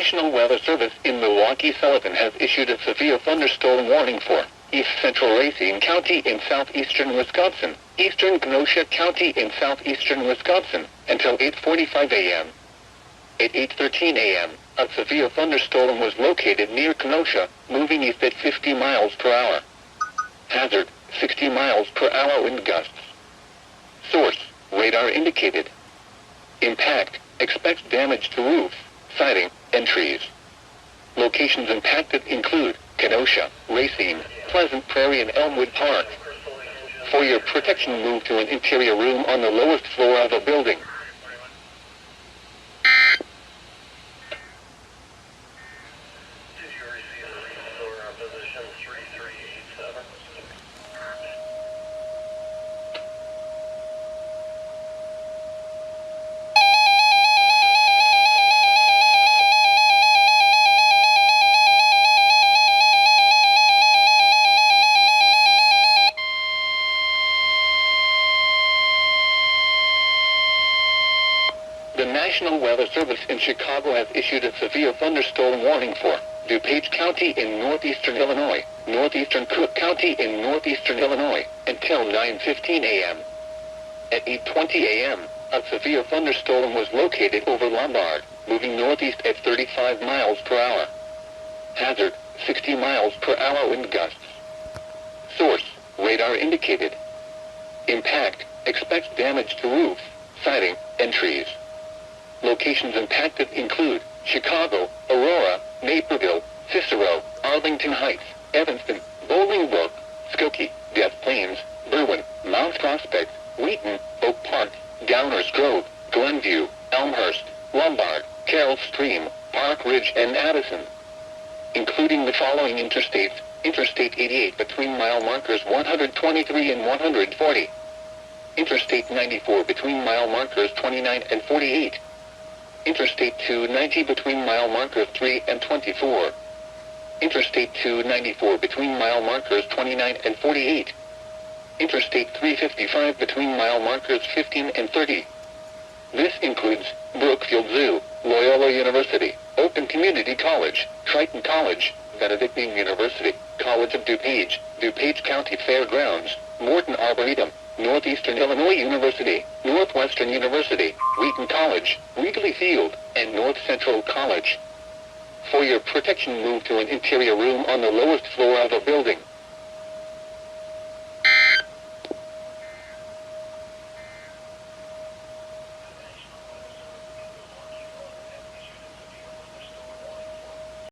National Weather Service in Milwaukee-Sullivan has issued a severe thunderstorm warning for East Central Racine County in southeastern Wisconsin, eastern Kenosha County in southeastern Wisconsin, until 8:45 a.m. At 8:13 a.m., a severe thunderstorm was located near Kenosha, moving east at 50 miles per hour. Hazard, 60 miles per hour wind gusts. Source, radar indicated. Impact, expects damage to roofs, siding, and trees. Locations impacted include Kenosha, Racine, Pleasant Prairie, and Elmwood Park. For your protection, move to an interior room on the lowest floor of a building. The National Weather Service in Chicago has issued a severe thunderstorm warning for DuPage County in northeastern Illinois, northeastern Cook County in northeastern Illinois, until 9:15 a.m. At 8:20 a.m., a severe thunderstorm was located over Lombard, moving northeast at 35 miles per hour. Hazard, 60 miles per hour wind gusts. Source, radar indicated. Impact, expects damage to roofs, siding, and trees. Locations impacted include Chicago, Aurora, Naperville, Cicero, Arlington Heights, Evanston, Bolingbrook, Skokie, Des Plaines, Berwyn, Mount Prospect, Wheaton, Oak Park, Downers Grove, Glenview, Elmhurst, Lombard, Carroll Stream, Park Ridge, and Addison. Including the following interstates: Interstate 88 between mile markers 123 and 140. Interstate 94 between mile markers 29 and 48. Interstate 290 between mile markers 3 and 24. Interstate 294 between mile markers 29 and 48. Interstate 355 between mile markers 15 and 30. This includes Brookfield Zoo, Loyola University, Open Community College, Triton College, Benedictine University, College of DuPage, DuPage County Fairgrounds, Morton Arboretum, Northeastern Illinois University, Northwestern University, Wheaton College, Wrigley Field, and North Central College. For your protection, move to an interior room on the lowest floor of a building.